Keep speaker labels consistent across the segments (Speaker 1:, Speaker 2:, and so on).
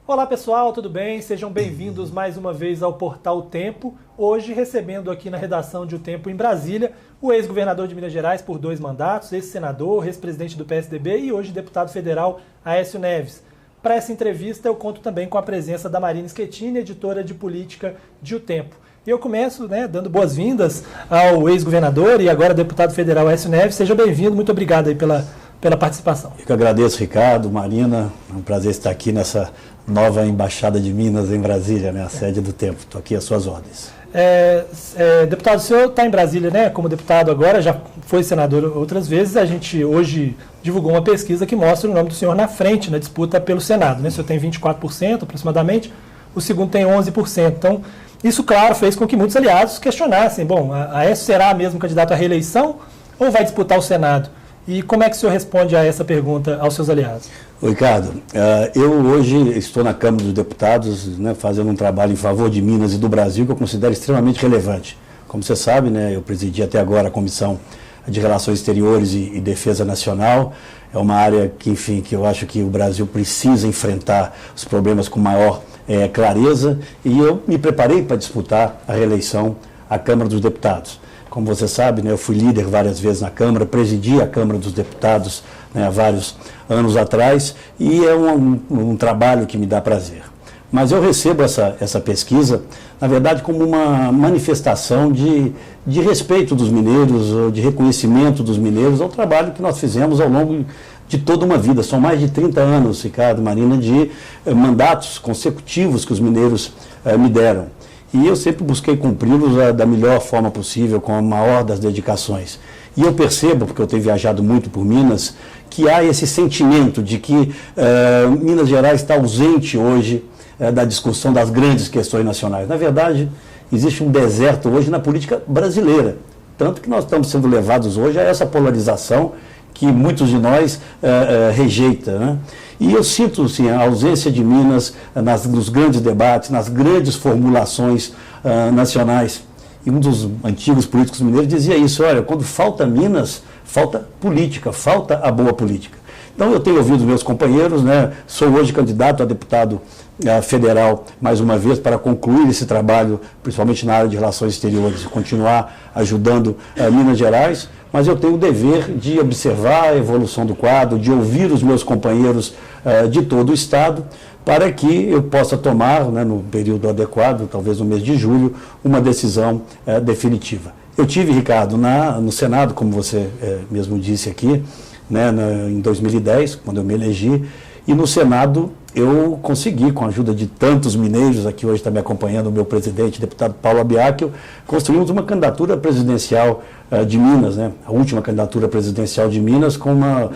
Speaker 1: Olá pessoal, tudo bem? Sejam bem-vindos mais uma vez ao Portal O Tempo. Hoje recebendo aqui na redação de O Tempo em Brasília o ex-governador de Minas Gerais por 2 mandatos, ex-senador, ex-presidente do PSDB e hoje deputado federal Aécio Neves. Para essa entrevista eu conto também com a presença da Marina Schettini, editora de política de O Tempo. E eu começo dando boas-vindas ao ex-governador e agora deputado federal Aécio Neves. Seja bem-vindo, muito obrigado aí pela participação.
Speaker 2: Eu que agradeço, Ricardo, Marina, é um prazer estar aqui nessa nova Embaixada de Minas em Brasília, a sede do Tempo. Estou aqui às suas ordens.
Speaker 1: Deputado, o senhor está em Brasília, como deputado agora, já foi senador outras vezes. A gente hoje divulgou uma pesquisa que mostra o nome do senhor na frente na disputa pelo Senado. O senhor tem 24% aproximadamente, o segundo tem 11%. Então, isso, claro, fez com que muitos aliados questionassem, a Aécio será mesmo candidato à reeleição ou vai disputar o Senado? E como é que o senhor responde a essa pergunta aos seus aliados?
Speaker 2: Ricardo, eu hoje estou na Câmara dos Deputados, fazendo um trabalho em favor de Minas e do Brasil que eu considero extremamente relevante. Como você sabe, eu presidi até agora a Comissão de Relações Exteriores e Defesa Nacional. É uma área que eu acho que o Brasil precisa enfrentar os problemas com maior clareza, e eu me preparei para disputar a reeleição à Câmara dos Deputados. Como você sabe, eu fui líder várias vezes na Câmara, presidi a Câmara dos Deputados há vários anos atrás, e é um trabalho que me dá prazer. Mas eu recebo essa pesquisa, na verdade, como uma manifestação de respeito dos mineiros, de reconhecimento dos mineiros ao trabalho que nós fizemos ao longo de toda uma vida. São mais de 30 anos, Ricardo, Marina, de mandatos consecutivos que os mineiros me deram. E eu sempre busquei cumpri-los da melhor forma possível, com a maior das dedicações. E eu percebo, porque eu tenho viajado muito por Minas, que há esse sentimento de que Minas Gerais está ausente hoje da discussão das grandes questões nacionais. Na verdade, existe um deserto hoje na política brasileira. Tanto que nós estamos sendo levados hoje a essa polarização que muitos de nós rejeitam. E eu sinto, a ausência de Minas nos grandes debates, nas grandes formulações nacionais. E um dos antigos políticos mineiros dizia isso: olha, quando falta Minas, falta política, falta a boa política. Então eu tenho ouvido meus companheiros, sou hoje candidato a deputado federal, mais uma vez, para concluir esse trabalho, principalmente na área de relações exteriores, e continuar ajudando Minas Gerais, mas eu tenho o dever de observar a evolução do quadro, de ouvir os meus companheiros de todo o Estado, para que eu possa tomar, no período adequado, talvez no mês de julho, uma decisão definitiva. Eu tive, Ricardo, no Senado, como você mesmo disse aqui, em 2010, quando eu me elegi, e no Senado eu consegui, com a ajuda de tantos mineiros, aqui hoje está me acompanhando o meu presidente, deputado Paulo Abiacchio, construímos uma candidatura presidencial de Minas, a última candidatura presidencial de Minas, com uma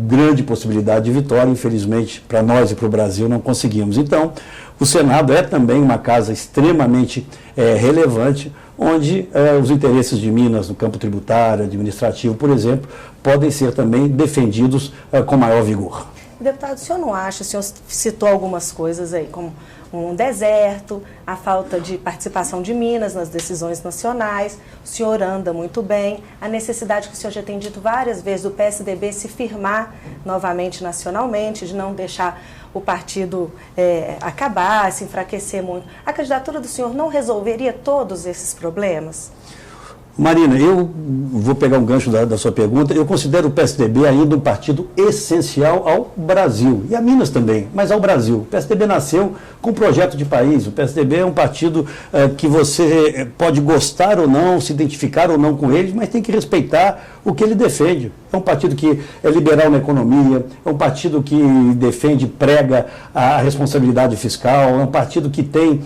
Speaker 2: grande possibilidade de vitória. Infelizmente, para nós e para o Brasil, não conseguimos. Então, o Senado é também uma casa extremamente relevante, onde os interesses de Minas no campo tributário, administrativo, por exemplo, podem ser também defendidos com maior vigor.
Speaker 3: Deputado, o senhor não acha, o senhor citou algumas coisas aí, como um deserto, a falta de participação de Minas nas decisões nacionais, o senhor anda muito bem, a necessidade que o senhor já tem dito várias vezes do PSDB se firmar novamente nacionalmente, de não deixar o partido acabar, se enfraquecer muito. A candidatura do senhor não resolveria todos esses problemas?
Speaker 2: Marina, eu vou pegar um gancho da sua pergunta. Eu considero o PSDB ainda um partido essencial ao Brasil, e a Minas também, mas ao Brasil. O PSDB nasceu com um projeto de país. O PSDB é um partido que você pode gostar ou não, se identificar ou não com ele, mas tem que respeitar o que ele defende. É um partido que é liberal na economia, é um partido que defende, prega a responsabilidade fiscal, é um partido que tem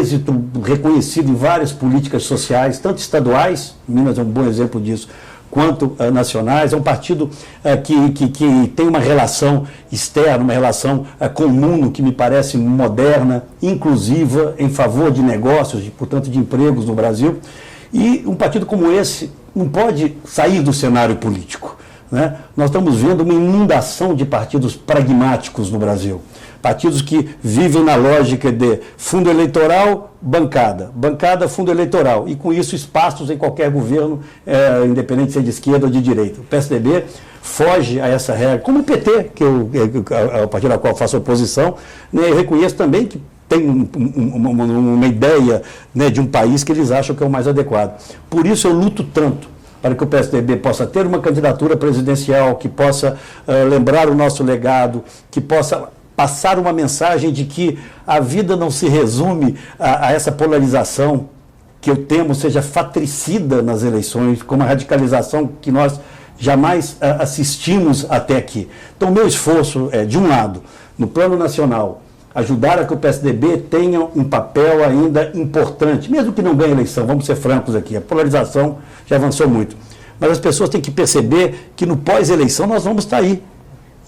Speaker 2: êxito reconhecido em várias políticas sociais, tanto estaduais, Minas é um bom exemplo disso, quanto nacionais. É um partido que tem uma relação externa, uma relação com o mundo que me parece moderna, inclusiva, em favor de negócios, portanto de empregos no Brasil. E um partido como esse não pode sair do cenário político, né? Nós estamos vendo uma inundação de partidos pragmáticos no Brasil. Partidos que vivem na lógica de fundo eleitoral, bancada, bancada, fundo eleitoral, e com isso espaços em qualquer governo, independente se é de esquerda ou de direita. O PSDB foge a essa regra, como o PT, que é o partido ao qual eu faço oposição, né, eu reconheço também que tem uma ideia, né, de um país que eles acham que é o mais adequado. Por isso eu luto tanto para que o PSDB possa ter uma candidatura presidencial, que possa lembrar o nosso legado, que possa passar uma mensagem de que a vida não se resume a essa polarização que eu temo seja fatricida nas eleições, com uma radicalização que nós jamais assistimos até aqui. Então, o meu esforço é, de um lado, no plano nacional, ajudar a que o PSDB tenha um papel ainda importante, mesmo que não ganhe eleição, vamos ser francos aqui, a polarização já avançou muito. Mas as pessoas têm que perceber que no pós-eleição nós vamos estar aí.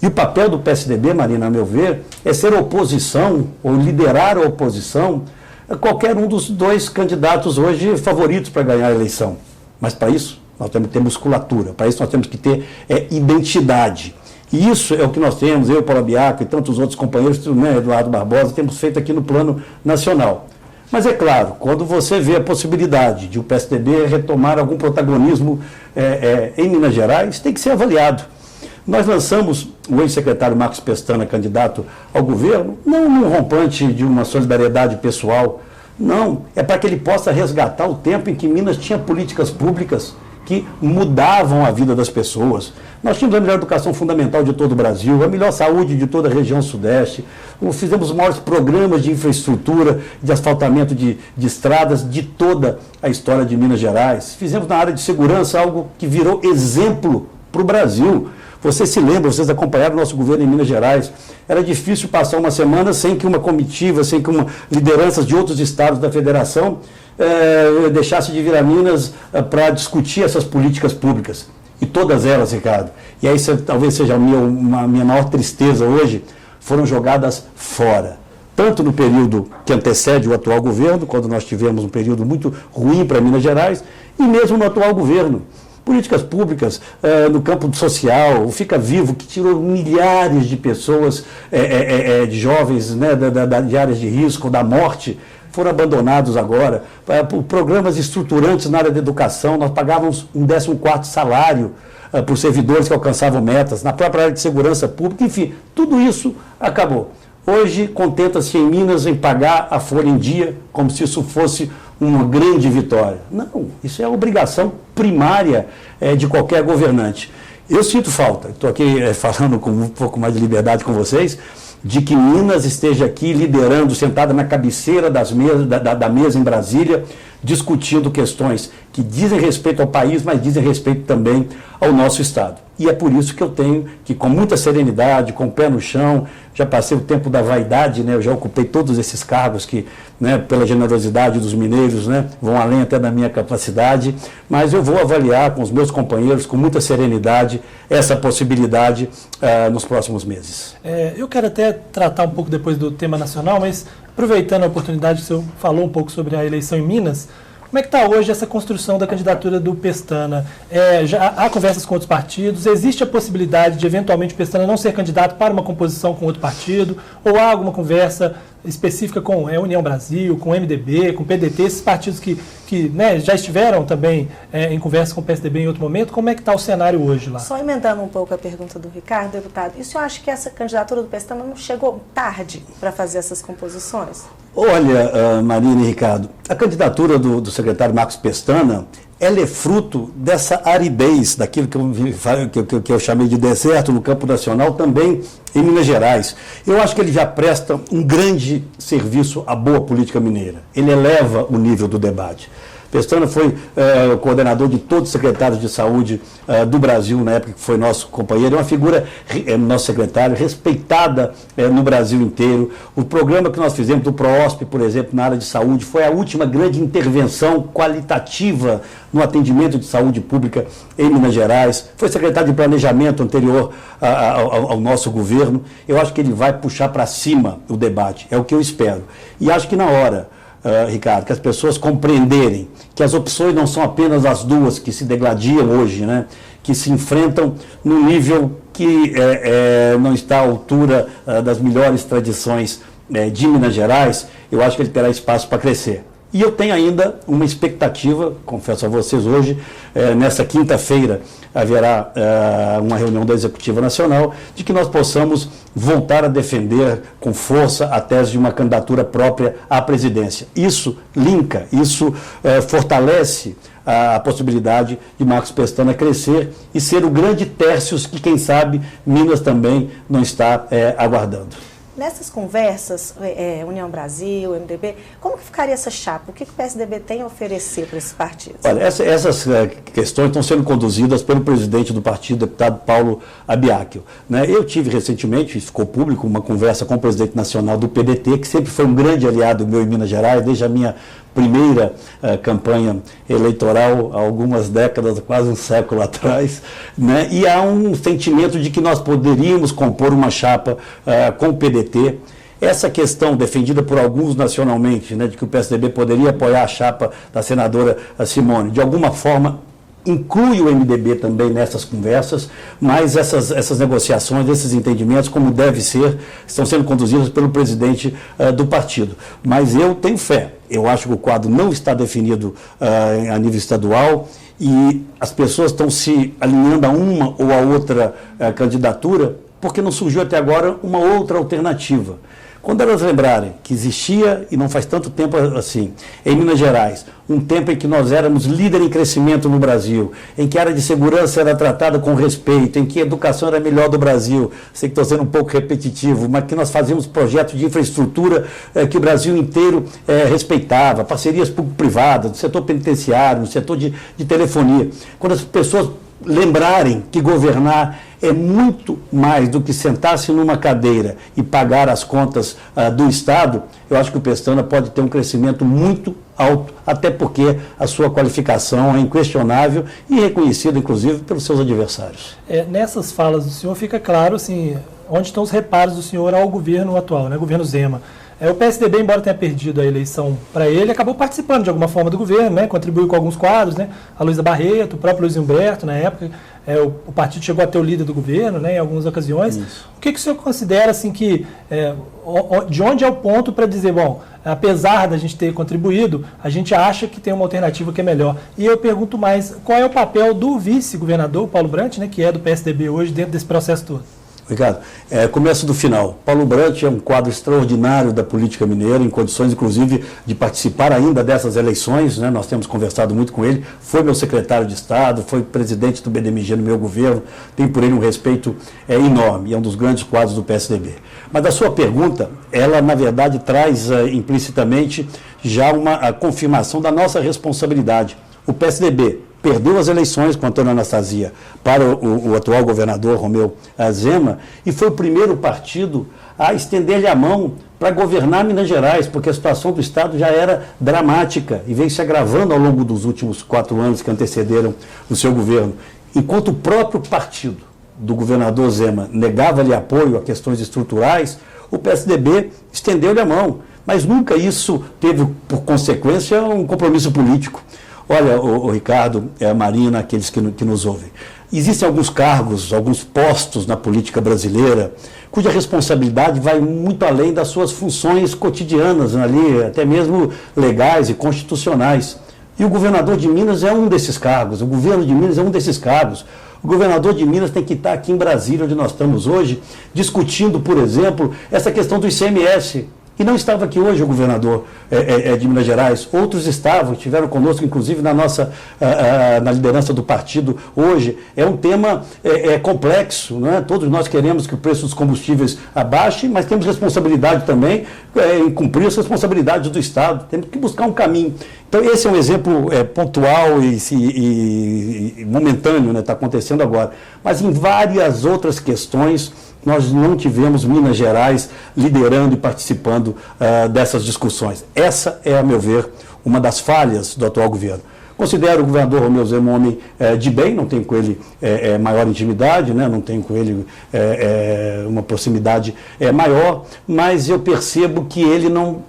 Speaker 2: E o papel do PSDB, Marina, a meu ver, é ser oposição, ou liderar a oposição, a qualquer um dos dois candidatos hoje favoritos para ganhar a eleição. Mas para isso nós temos que ter musculatura, para isso nós temos que ter identidade. E isso é o que nós temos, eu, Paulo Biaco e tantos outros companheiros, né, Eduardo Barbosa, temos feito aqui no plano nacional. Mas é claro, quando você vê a possibilidade de o PSDB retomar algum protagonismo em Minas Gerais, tem que ser avaliado. Nós lançamos o ex-secretário Marcos Pestana, candidato ao governo, não num rompante de uma solidariedade pessoal, não, é para que ele possa resgatar o tempo em que Minas tinha políticas públicas que mudavam a vida das pessoas. Nós tínhamos a melhor educação fundamental de todo o Brasil, a melhor saúde de toda a região sudeste, fizemos os maiores programas de infraestrutura, de asfaltamento de estradas de toda a história de Minas Gerais. Fizemos na área de segurança algo que virou exemplo para o Brasil. Vocês se lembram, vocês acompanharam o nosso governo em Minas Gerais, era difícil passar uma semana sem que uma comitiva, sem que lideranças de outros estados da federação deixasse de vir a Minas para discutir essas políticas públicas. E todas elas, Ricardo, e aí talvez seja a minha maior tristeza hoje, foram jogadas fora. Tanto no período que antecede o atual governo, quando nós tivemos um período muito ruim para Minas Gerais, e mesmo no atual governo. Políticas públicas no campo social, o Fica Vivo, que tirou milhares de pessoas, de jovens, né, de áreas de risco, da morte, foram abandonados agora. Programas estruturantes na área da educação, nós pagávamos um 14º salário para os servidores que alcançavam metas, na própria área de segurança pública, enfim, tudo isso acabou. Hoje, contenta-se em Minas em pagar a folha em dia, como se isso fosse uma grande vitória. Não, isso é a obrigação primária de qualquer governante. Eu sinto falta, estou aqui falando com um pouco mais de liberdade com vocês, de que Minas esteja aqui liderando, sentada na cabeceira da mesa em Brasília, discutindo questões que dizem respeito ao país, mas dizem respeito também ao nosso Estado. E é por isso que eu tenho que, com muita serenidade, com o pé no chão, já passei o tempo da vaidade, né? Eu já ocupei todos esses cargos que, né, pela generosidade dos mineiros, né, vão além até da minha capacidade, mas eu vou avaliar com os meus companheiros, com muita serenidade, essa possibilidade nos próximos meses.
Speaker 1: Eu quero até tratar um pouco depois do tema nacional, mas aproveitando a oportunidade que o senhor falou um pouco sobre a eleição em Minas, como é que está hoje essa construção da candidatura do Pestana? Já há conversas com outros partidos? Existe a possibilidade de, eventualmente, o Pestana não ser candidato para uma composição com outro partido? Ou há alguma conversa específica com União Brasil, com MDB, com PDT, esses partidos que né, já estiveram também em conversa com o PSDB em outro momento? Como é que está o cenário hoje lá?
Speaker 3: Só emendando um pouco a pergunta do Ricardo, deputado, e o senhor acha que essa candidatura do Pestana não chegou tarde para fazer essas composições?
Speaker 2: Olha, Marina e Ricardo, a candidatura do secretário Marcos Pestana, ela é fruto dessa aridez, daquilo que eu chamei de deserto no campo nacional, também em Minas Gerais. Eu acho que ele já presta um grande serviço à boa política mineira. Ele eleva o nível do debate. Pestana foi coordenador de todos os secretários de saúde do Brasil, na época que foi nosso companheiro, é uma figura, nosso secretário, respeitada no Brasil inteiro. O programa que nós fizemos do PROOSP, por exemplo, na área de saúde, foi a última grande intervenção qualitativa no atendimento de saúde pública em Minas Gerais. Foi secretário de planejamento anterior ao nosso governo. Eu acho que ele vai puxar para cima o debate, é o que eu espero. E acho que na hora, Ricardo, que as pessoas compreenderem que as opções não são apenas as duas que se degladiam hoje, né? Que se enfrentam no nível que não está à altura das melhores tradições de Minas Gerais, eu acho que ele terá espaço para crescer. E eu tenho ainda uma expectativa, confesso a vocês hoje, nessa quinta-feira haverá uma reunião da Executiva Nacional, de que nós possamos voltar a defender com força a tese de uma candidatura própria à presidência. Isso linka, isso fortalece a possibilidade de Marcos Pestana crescer e ser o grande Tércios que, quem sabe, Minas também não está aguardando.
Speaker 3: Nessas conversas, União Brasil, MDB, como que ficaria essa chapa? O que o PSDB tem a oferecer para esses partidos?
Speaker 2: Olha, essas questões estão sendo conduzidas pelo presidente do partido, deputado Paulo Abiacchio, né? Eu tive recentemente, ficou público, uma conversa com o presidente nacional do PDT, que sempre foi um grande aliado meu em Minas Gerais, desde a minha primeira campanha eleitoral, há algumas décadas, quase um século atrás, né? E há um sentimento de que nós poderíamos compor uma chapa com o PDT. Essa questão defendida por alguns nacionalmente, né, de que o PSDB poderia apoiar a chapa da senadora Simone, de alguma forma inclui o MDB também nessas conversas, mas essas negociações, esses entendimentos, como deve ser, estão sendo conduzidos pelo presidente do partido. Mas eu tenho fé, eu acho que o quadro não está definido a nível estadual e as pessoas estão se alinhando a uma ou a outra candidatura porque não surgiu até agora uma outra alternativa. Quando elas lembrarem que existia, e não faz tanto tempo assim, em Minas Gerais, um tempo em que nós éramos líder em crescimento no Brasil, em que a área de segurança era tratada com respeito, em que a educação era a melhor do Brasil, sei que estou sendo um pouco repetitivo, mas que nós fazíamos projetos de infraestrutura que o Brasil inteiro respeitava, parcerias público-privadas, no setor penitenciário, no setor de telefonia. Quando as pessoas lembrarem que governar é muito mais do que sentar-se numa cadeira e pagar as contas do Estado, eu acho que o Pestana pode ter um crescimento muito alto, até porque a sua qualificação é inquestionável e reconhecida, inclusive, pelos seus adversários.
Speaker 1: Nessas falas do senhor fica claro assim, onde estão os reparos do senhor ao governo atual, né, governo Zema. O PSDB, embora tenha perdido a eleição para ele, acabou participando de alguma forma do governo, né? Contribuiu com alguns quadros, né? A Luísa Barreto, o próprio Luiz Humberto, na época, o partido chegou a ter o líder do governo, né? Em algumas ocasiões. Isso. O que o senhor considera, assim, de onde é o ponto para dizer, bom, apesar da gente ter contribuído, a gente acha que tem uma alternativa que é melhor? E eu pergunto mais, qual é o papel do vice-governador, Paulo Brant, né? Que é do PSDB hoje, dentro desse processo todo?
Speaker 2: Ricardo, começo do final. Paulo Brant é um quadro extraordinário da política mineira, em condições, inclusive, de participar ainda dessas eleições, né? Nós temos conversado muito com ele, foi meu secretário de Estado, foi presidente do BDMG no meu governo, tenho por ele um respeito enorme, é um dos grandes quadros do PSDB. Mas a sua pergunta, ela, na verdade, traz implicitamente já uma confirmação da nossa responsabilidade. O PSDB perdeu as eleições com Antônio Anastasia para o atual governador Romeu Zema e foi o primeiro partido a estender-lhe a mão para governar Minas Gerais, porque a situação do Estado já era dramática e veio se agravando ao longo dos últimos 4 anos que antecederam o seu governo. Enquanto o próprio partido do governador Zema negava-lhe apoio a questões estruturais, o PSDB estendeu-lhe a mão, mas nunca isso teve por consequência um compromisso político. Olha, o Ricardo, a Marina, aqueles que nos ouvem, existem alguns cargos, alguns postos na política brasileira cuja responsabilidade vai muito além das suas funções cotidianas ali, até mesmo legais e constitucionais. E o governador de Minas é um desses cargos, o governo de Minas é um desses cargos. O governador de Minas tem que estar aqui em Brasília, onde nós estamos hoje, discutindo, por exemplo, essa questão do ICMS. E não estava aqui hoje o governador de Minas Gerais, outros estavam, estiveram conosco, inclusive na na liderança do partido hoje. É um tema complexo, né? Todos nós queremos que o preço dos combustíveis abaixe, mas temos responsabilidade também em cumprir as responsabilidades do Estado, temos que buscar um caminho. Então esse é um exemplo pontual e momentâneo, né? Está acontecendo agora. Mas em várias outras questões, nós não tivemos Minas Gerais liderando e participando dessas discussões. Essa é, a meu ver, uma das falhas do atual governo. Considero o governador Romeu Zema um homem de bem, não tenho com ele maior intimidade, né? Não tenho com ele uma proximidade maior, mas eu percebo que ele não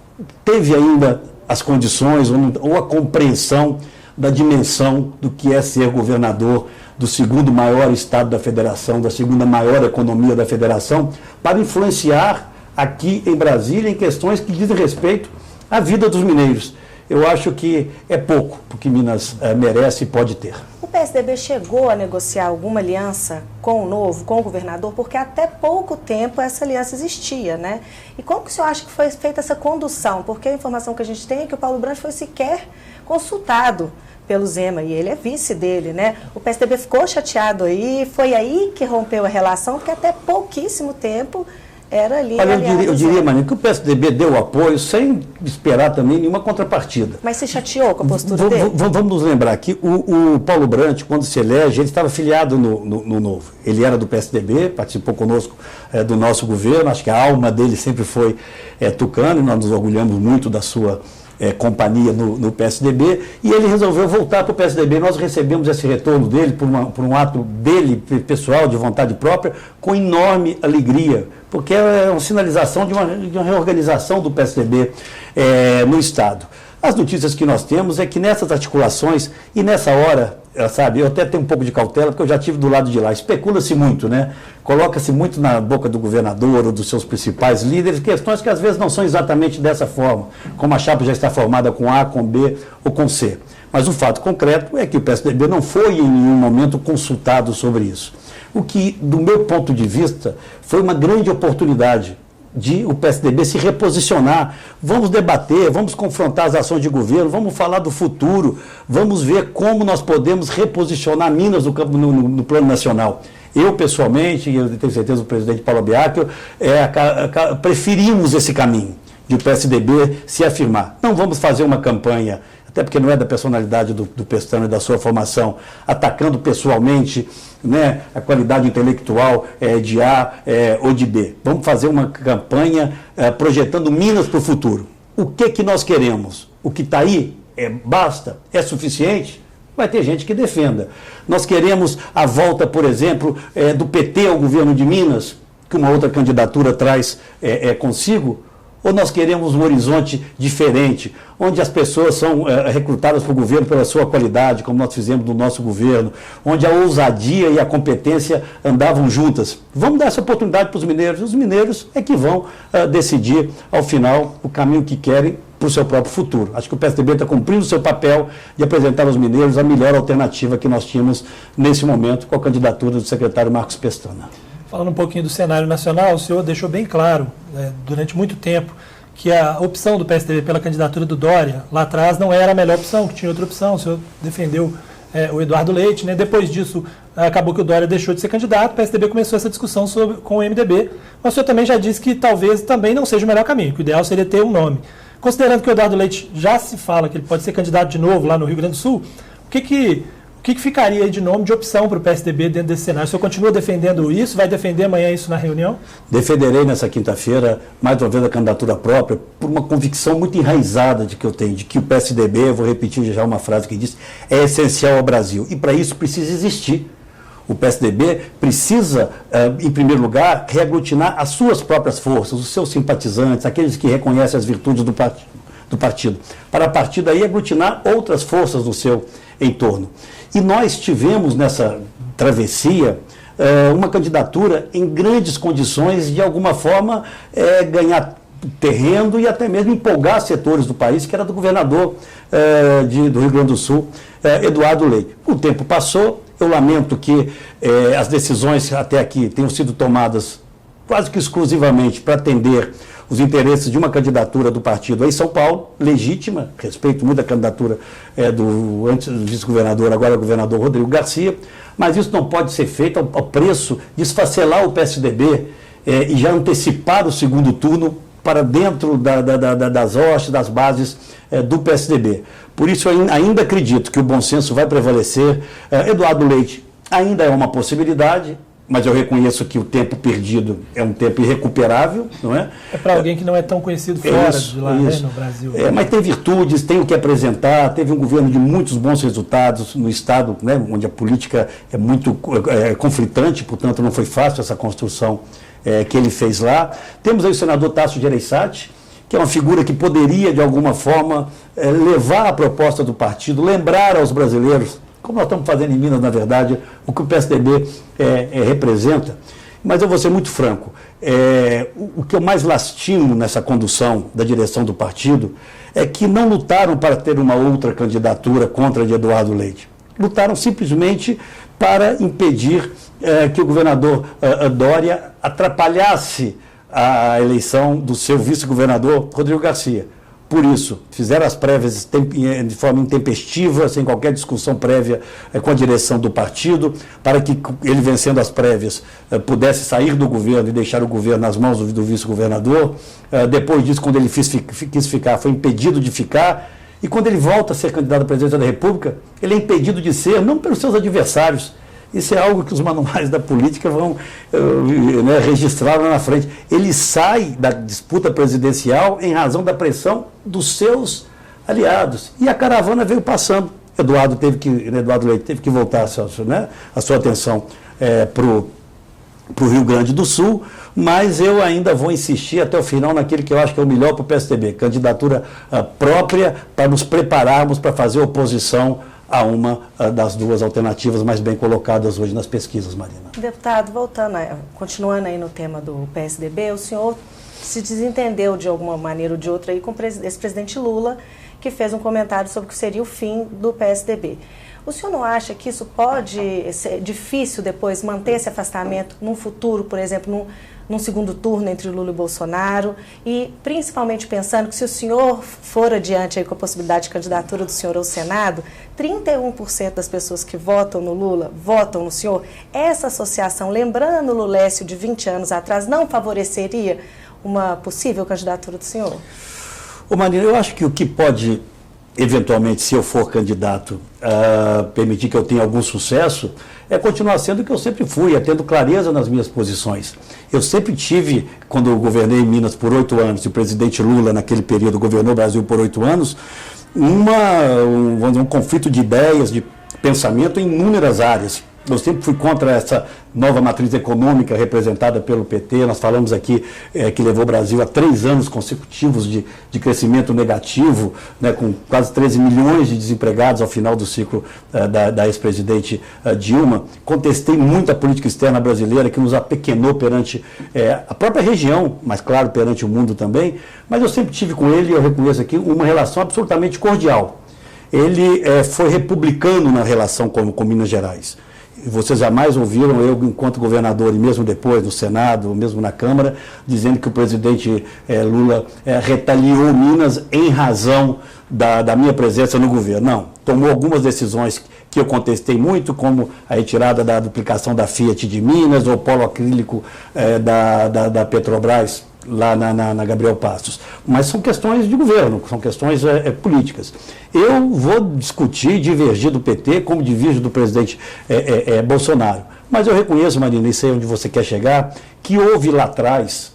Speaker 2: teve ainda as condições ou a compreensão da dimensão do que é ser governador do segundo maior estado da federação, da segunda maior economia da federação, para influenciar aqui em Brasília em questões que dizem respeito à vida dos mineiros. eu acho que é pouco, porque Minas merece e pode ter.
Speaker 3: O PSDB chegou a negociar alguma aliança com o Novo, com o governador, porque até pouco tempo essa aliança existia, né? E como que o senhor acha que foi feita essa condução? Porque a informação que a gente tem é que o Paulo Brandt foi sequer consultado pelo Zema, e ele é vice dele, né? O PSDB ficou chateado aí, foi aí que rompeu a relação, porque até pouquíssimo tempo era ali...
Speaker 2: Olha, eu diria, Maninho, que o PSDB deu apoio sem esperar também nenhuma contrapartida.
Speaker 3: Mas se chateou com a postura dele?
Speaker 2: Vamos nos lembrar que o Paulo Brandt, quando se elege, ele estava filiado no Novo. Ele era do PSDB, participou conosco do nosso governo, acho que a alma dele sempre foi tucano, e nós nos orgulhamos muito da sua companhia no PSDB, e ele resolveu voltar para o PSDB. Nós recebemos esse retorno dele por um ato dele, pessoal, de vontade própria, com enorme alegria, porque é uma sinalização de uma reorganização do PSDB no Estado. As notícias que nós temos é que nessas articulações, e nessa hora, sabe, eu até tenho um pouco de cautela, porque eu já estive do lado de lá, especula-se muito, né? Coloca-se muito na boca do governador ou dos seus principais líderes questões que às vezes não são exatamente dessa forma, como a chapa já está formada com A, com B ou com C. Mas o fato concreto é que o PSDB não foi em nenhum momento consultado sobre isso. O que, do meu ponto de vista, foi uma grande oportunidade de o PSDB se reposicionar. Vamos debater, vamos confrontar as ações de governo, vamos falar do futuro, vamos ver como nós podemos reposicionar Minas no plano nacional. Eu, pessoalmente, e eu tenho certeza o presidente Paulo Biacchio, preferimos esse caminho de o PSDB se afirmar. Não vamos fazer uma campanha, até porque não é da personalidade do Pestana e da sua formação, atacando pessoalmente, né, a qualidade intelectual de A ou de B. Vamos fazer uma campanha projetando Minas para o futuro. O que nós queremos? O que está aí basta? É suficiente? Vai ter gente que defenda. Nós queremos a volta, por exemplo, do PT ao governo de Minas, que uma outra candidatura traz consigo? Ou nós queremos um horizonte diferente, onde as pessoas são recrutadas para o governo pela sua qualidade, como nós fizemos no nosso governo, onde a ousadia e a competência andavam juntas? Vamos dar essa oportunidade para os mineiros. Os mineiros é que vão decidir, ao final, o caminho que querem para o seu próprio futuro. Acho que o PSDB está cumprindo o seu papel de apresentar aos mineiros a melhor alternativa que nós tínhamos nesse momento com a candidatura do secretário Marcos Pestana.
Speaker 1: Falando um pouquinho do cenário nacional, o senhor deixou bem claro, durante muito tempo, que a opção do PSDB pela candidatura do Dória, lá atrás, não era a melhor opção, que tinha outra opção. O senhor defendeu o Eduardo Leite, né? Depois disso, acabou que o Dória deixou de ser candidato, o PSDB começou essa discussão com o MDB, mas o senhor também já disse que talvez também não seja o melhor caminho, que o ideal seria ter um nome. Considerando que o Eduardo Leite já se fala que ele pode ser candidato de novo lá no Rio Grande do Sul, o que ficaria aí de nome, de opção para o PSDB dentro desse cenário? O senhor continua defendendo isso? Vai defender amanhã isso na reunião?
Speaker 2: Defenderei nessa quinta-feira, mais uma vez, a candidatura própria, por uma convicção muito enraizada que eu tenho, de que o PSDB, eu vou repetir já uma frase que disse, é essencial ao Brasil. E para isso precisa existir. O PSDB precisa, em primeiro lugar, reaglutinar as suas próprias forças, os seus simpatizantes, aqueles que reconhecem as virtudes do partido, para a partir daí aglutinar outras forças no seu entorno. E nós tivemos nessa travessia uma candidatura em grandes condições de alguma forma ganhar terreno e até mesmo empolgar setores do país, que era do governador do Rio Grande do Sul, Eduardo Leite. O tempo passou, eu lamento que as decisões até aqui tenham sido tomadas quase que exclusivamente para atender os interesses de uma candidatura do partido em São Paulo, legítima, respeito muito a candidatura do antes vice-governador, agora governador Rodrigo Garcia, mas isso não pode ser feito ao preço de esfacelar o PSDB e já antecipar o segundo turno para dentro das hostes, das bases do PSDB. Por isso, eu ainda acredito que o bom senso vai prevalecer. Eduardo Leite ainda é uma possibilidade, mas eu reconheço que o tempo perdido é um tempo irrecuperável, não é?
Speaker 1: É para alguém que não é tão conhecido fora de lá, né, no Brasil.
Speaker 2: Mas tem virtudes, tem o que apresentar, teve um governo de muitos bons resultados no Estado, né, onde a política é muito conflitante, portanto não foi fácil essa construção que ele fez lá. Temos aí o senador Tasso Gereissati, que é uma figura que poderia, de alguma forma, levar a proposta do partido, lembrar aos brasileiros, como nós estamos fazendo em Minas, na verdade, o que o PSDB representa. Mas eu vou ser muito franco. O que eu mais lastimo nessa condução da direção do partido é que não lutaram para ter uma outra candidatura contra a de Eduardo Leite. Lutaram simplesmente para impedir que o governador Dória atrapalhasse a eleição do seu vice-governador, Rodrigo Garcia. Por isso, fizeram as prévias de forma intempestiva, sem qualquer discussão prévia com a direção do partido, para que ele, vencendo as prévias, pudesse sair do governo e deixar o governo nas mãos do vice-governador. Depois disso, quando ele quis ficar, foi impedido de ficar. E quando ele volta a ser candidato à presidência da República, ele é impedido de ser, não pelos seus adversários. Isso é algo que os manuais da política vão registrar lá na frente. Ele sai da disputa presidencial em razão da pressão dos seus aliados. E a caravana veio passando. Eduardo Leite teve que voltar a sua atenção para o Rio Grande do Sul, mas eu ainda vou insistir até o final naquele que eu acho que é o melhor para o PSDB, candidatura própria para nos prepararmos para fazer oposição a uma das duas alternativas mais bem colocadas hoje nas pesquisas, Marina.
Speaker 3: Deputado, continuando aí no tema do PSDB, o senhor se desentendeu de alguma maneira ou de outra aí com o ex-presidente Lula, que fez um comentário sobre o que seria o fim do PSDB. O senhor não acha que isso pode ser difícil depois manter esse afastamento num futuro, por exemplo, num segundo turno entre Lula e Bolsonaro, e principalmente pensando que se o senhor for adiante aí com a possibilidade de candidatura do senhor ao Senado, 31% das pessoas que votam no Lula votam no senhor, essa associação, lembrando o Lulécio de 20 anos atrás, não favoreceria uma possível candidatura do senhor?
Speaker 2: Ô Marina, eu acho que o que pode, eventualmente, se eu for candidato, permitir que eu tenha algum sucesso, é continuar sendo o que eu sempre fui, tendo clareza nas minhas posições. Eu sempre tive, quando eu governei em Minas por 8 anos, e o presidente Lula, naquele período, governou o Brasil por 8 anos, um conflito de ideias, de pensamento em inúmeras áreas. Eu sempre fui contra essa nova matriz econômica representada pelo PT. Nós falamos aqui que levou o Brasil a 3 anos consecutivos de crescimento negativo, com quase 13 milhões de desempregados ao final do ciclo da ex-presidente Dilma. Contestei muito a política externa brasileira, que nos apequenou perante a própria região, mas claro, perante o mundo também. Mas eu sempre tive com ele, eu reconheço aqui, uma relação absolutamente cordial. Ele foi republicano na relação com Minas Gerais. Vocês jamais ouviram eu, enquanto governador, e mesmo depois no Senado, mesmo na Câmara, dizendo que o presidente Lula retaliou Minas em razão da minha presença no governo. Não, tomou algumas decisões que eu contestei muito, como a retirada da duplicação da Fiat de Minas, ou o polo acrílico da Petrobras, lá na Gabriel Passos. Mas são questões de governo, são questões políticas. Eu vou discutir, divergir do PT, como divirjo do presidente Bolsonaro. Mas eu reconheço, Marina, e sei onde você quer chegar, que houve lá atrás,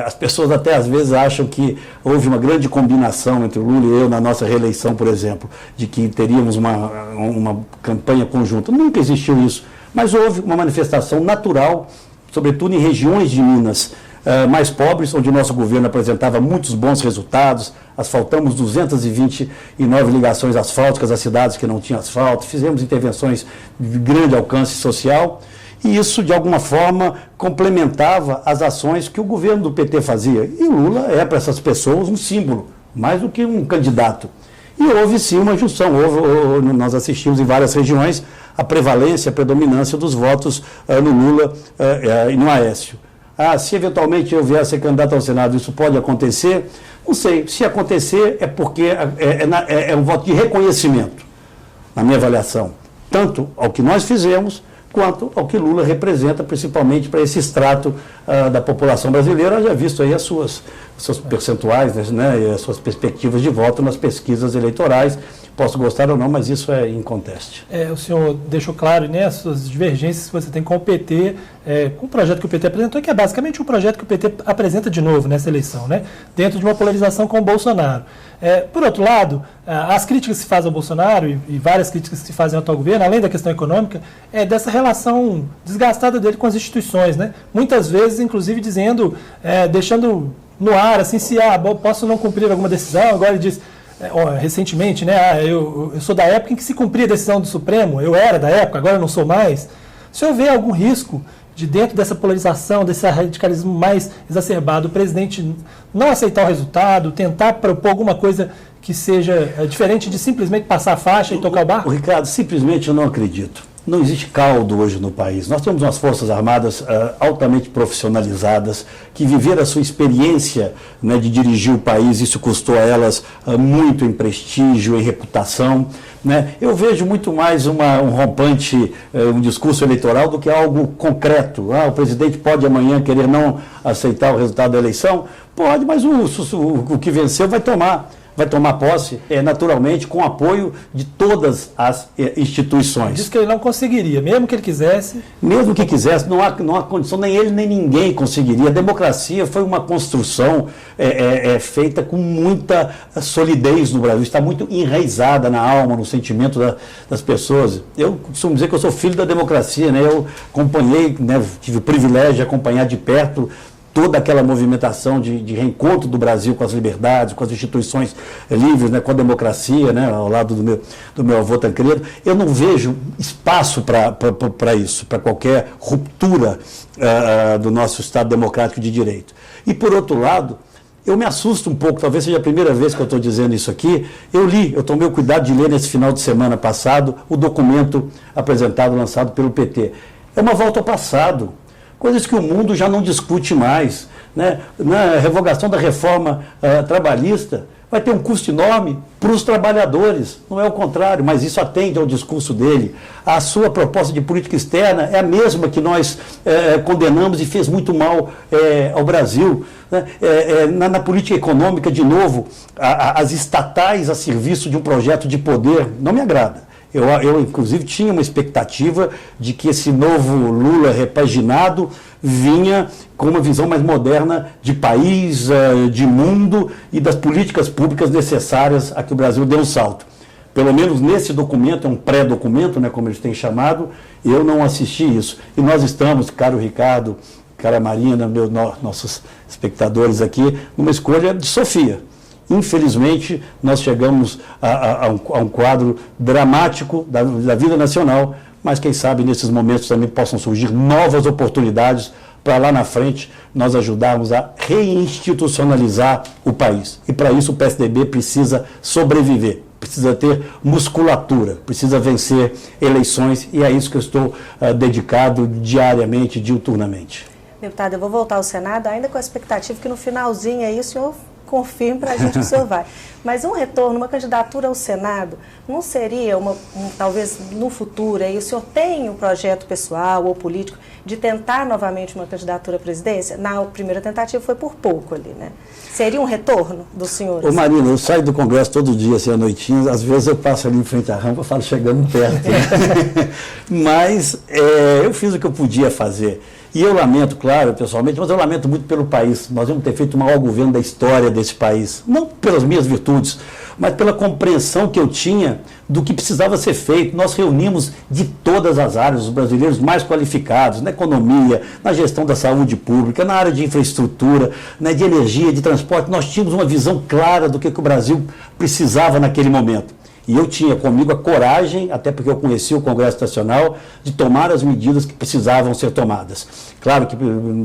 Speaker 2: as pessoas até às vezes acham que houve uma grande combinação entre o Lula e eu na nossa reeleição, por exemplo, de que teríamos uma campanha conjunta. Nunca existiu isso, mas houve uma manifestação natural, sobretudo em regiões de Minas mais pobres, onde o nosso governo apresentava muitos bons resultados. Asfaltamos 229 ligações asfálticas às cidades que não tinham asfalto, fizemos intervenções de grande alcance social, e isso, de alguma forma, complementava as ações que o governo do PT fazia. E o Lula é, para essas pessoas, um símbolo, mais do que um candidato. E houve, sim, uma junção. Nós assistimos em várias regiões a prevalência, a predominância dos votos no Lula e no Aécio. Se eventualmente eu vier a ser candidato ao Senado, isso pode acontecer? Não sei. Se acontecer, é porque é um voto de reconhecimento, na minha avaliação, tanto ao que nós fizemos, quanto ao que Lula representa, principalmente para esse extrato da população brasileira, já visto aí os seus percentuais, né, e as suas perspectivas de voto nas pesquisas eleitorais. Posso gostar ou não, mas isso é inconteste.
Speaker 1: O senhor deixou claro, né, as suas divergências que você tem com o PT, com o projeto que o PT apresentou, que é basicamente um projeto que o PT apresenta de novo nessa eleição, né, dentro de uma polarização com o Bolsonaro. Por outro lado, as críticas que se fazem ao Bolsonaro e várias críticas que se fazem ao atual governo, além da questão econômica, é dessa relação desgastada dele com as instituições, né? Muitas vezes, inclusive, deixando no ar, assim, se posso não cumprir alguma decisão. Agora ele diz, recentemente, né, eu sou da época em que se cumpria a decisão do Supremo, eu era da época, agora eu não sou mais. O senhor vê algum risco de dentro dessa polarização, desse radicalismo mais exacerbado, o presidente não aceitar o resultado, tentar propor alguma coisa que seja diferente de simplesmente passar a faixa e tocar o barco?
Speaker 2: Ricardo, simplesmente eu não acredito. Não existe caldo hoje no país. Nós temos umas Forças Armadas altamente profissionalizadas, que viveram a sua experiência, né, de dirigir o país, isso custou a elas muito em prestígio, em reputação. Né? Eu vejo muito mais um rompante, um discurso eleitoral do que algo concreto. O presidente pode amanhã querer não aceitar o resultado da eleição? Pode, mas o que venceu vai tomar posse, naturalmente, com apoio de todas as instituições.
Speaker 1: Diz que ele não conseguiria, mesmo que ele quisesse.
Speaker 2: Mesmo que quisesse, não há condição, nem ele nem ninguém conseguiria. A democracia foi uma construção feita com muita solidez no Brasil, está muito enraizada na alma, no sentimento das pessoas. Eu costumo dizer que eu sou filho da democracia, né? Eu acompanhei, né, tive o privilégio de acompanhar de perto toda aquela movimentação de reencontro do Brasil com as liberdades, com as instituições livres, né, com a democracia, né, ao lado do meu avô Tancredo. Eu não vejo espaço para isso, para qualquer ruptura do nosso Estado democrático de direito. E, por outro lado, eu me assusto um pouco, talvez seja a primeira vez que eu estou dizendo isso aqui. Eu tomei o cuidado de ler nesse final de semana passado o documento apresentado, lançado pelo PT. É uma volta ao passado. Coisas que o mundo já não discute mais. Né? Na revogação da reforma trabalhista, vai ter um custo enorme para os trabalhadores, não é o contrário, mas isso atende ao discurso dele. A sua proposta de política externa é a mesma que nós condenamos e fez muito mal ao Brasil. Né? Na política econômica, de novo, as estatais a serviço de um projeto de poder não me agrada. Eu, inclusive, tinha uma expectativa de que esse novo Lula repaginado vinha com uma visão mais moderna de país, de mundo e das políticas públicas necessárias a que o Brasil dê um salto. Pelo menos nesse documento, é um pré-documento, né, como eles têm chamado, eu não assisti isso. E nós estamos, caro Ricardo, cara Marina, nossos espectadores aqui, numa escolha de Sofia. Infelizmente, nós chegamos a um quadro dramático da vida nacional, mas quem sabe nesses momentos também possam surgir novas oportunidades para lá na frente nós ajudarmos a reinstitucionalizar o país. E para isso o PSDB precisa sobreviver, precisa ter musculatura, precisa vencer eleições, e é isso que eu estou dedicado diariamente, diuturnamente.
Speaker 3: Deputado, eu vou voltar ao Senado ainda com a expectativa que no finalzinho aí o senhor confirme para a gente que o senhor vai. Mas um retorno, uma candidatura ao Senado, não seria talvez no futuro, aí o senhor tem um projeto pessoal ou político de tentar novamente uma candidatura à presidência? Na primeira tentativa foi por pouco ali, né? Seria um retorno do senhor?
Speaker 2: Ô Marina, eu saio do Congresso todo dia, assim, à noitinha, às vezes eu passo ali em frente à rampa e falo chegando perto. Né? Mas eu fiz o que eu podia fazer. E eu lamento, claro, pessoalmente, mas eu lamento muito pelo país. Nós vamos ter feito o maior governo da história desse país. Não pelas minhas virtudes, mas pela compreensão que eu tinha do que precisava ser feito. Nós reunimos de todas as áreas os brasileiros mais qualificados, na economia, na gestão da saúde pública, na área de infraestrutura, né, de energia, de transporte. Nós tínhamos uma visão clara do que o Brasil precisava naquele momento. E eu tinha comigo a coragem, até porque eu conheci o Congresso Nacional, de tomar as medidas que precisavam ser tomadas. Claro que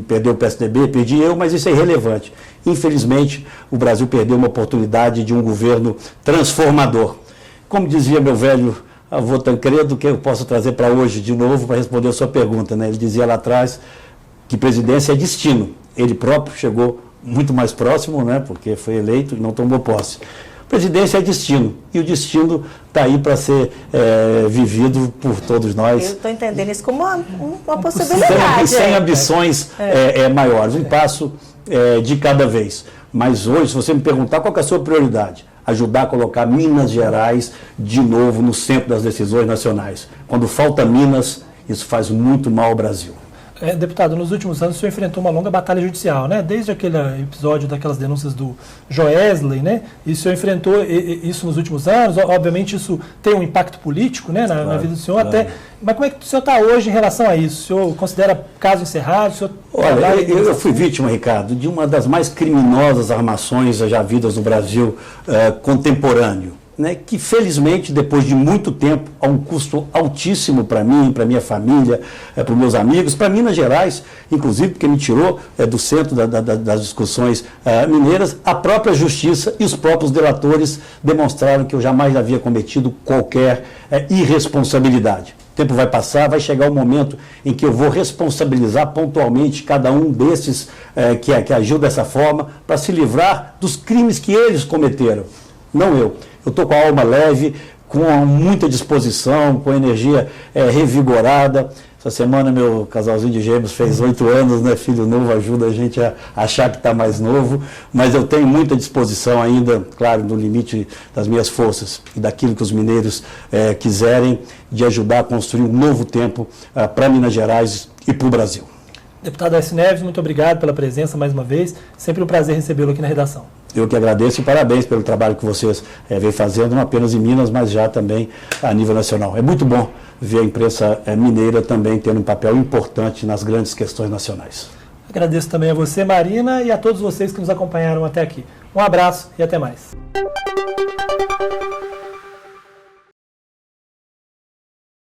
Speaker 2: perdeu o PSDB, perdi eu, mas isso é irrelevante. Infelizmente, o Brasil perdeu uma oportunidade de um governo transformador. Como dizia meu velho avô Tancredo, que eu posso trazer para hoje de novo para responder a sua pergunta, né? Ele dizia lá atrás que presidência é destino. Ele próprio chegou muito mais próximo, né? Porque foi eleito e não tomou posse. Presidência é destino, e o destino está aí para ser vivido por todos nós.
Speaker 3: Eu estou entendendo isso como uma possibilidade.
Speaker 2: Sem ambições maiores, um passo de cada vez. Mas hoje, se você me perguntar qual que é a sua prioridade, ajudar a colocar Minas Gerais de novo no centro das decisões nacionais. Quando falta Minas, isso faz muito mal ao Brasil.
Speaker 1: Deputado, nos últimos anos o senhor enfrentou uma longa batalha judicial, né? Desde aquele episódio daquelas denúncias do Joesley, né? E o senhor enfrentou isso nos últimos anos. Obviamente isso tem um impacto político, né, na vida do senhor. Claro. Mas como é que o senhor está hoje em relação a isso? O senhor considera caso encerrado?
Speaker 2: Olha, eu fui vítima, Ricardo, de uma das mais criminosas armações já havidas no Brasil contemporâneo. né, que felizmente, depois de muito tempo, a um custo altíssimo para mim, para minha família, para os meus amigos, para Minas Gerais, inclusive, porque me tirou do centro das discussões mineiras, a própria justiça e os próprios delatores demonstraram que eu jamais havia cometido qualquer irresponsabilidade. O tempo vai passar, vai chegar o momento em que eu vou responsabilizar pontualmente cada um desses que agiu dessa forma para se livrar dos crimes que eles cometeram. Não eu. Eu estou com a alma leve, com muita disposição, com a energia revigorada. Essa semana meu casalzinho de gêmeos fez 8 anos, né? Filho novo ajuda a gente a achar que está mais novo, mas eu tenho muita disposição ainda, claro, no limite das minhas forças e daquilo que os mineiros quiserem, de ajudar a construir um novo tempo para Minas Gerais e para o Brasil.
Speaker 1: Deputado Aécio Neves, muito obrigado pela presença mais uma vez. Sempre um prazer recebê-lo aqui na redação.
Speaker 2: Eu que agradeço e parabéns pelo trabalho que vocês vêm fazendo, não apenas em Minas, mas já também a nível nacional. É muito bom ver a imprensa mineira também tendo um papel importante nas grandes questões nacionais.
Speaker 1: Agradeço também a você, Marina, e a todos vocês que nos acompanharam até aqui. Um abraço e até mais.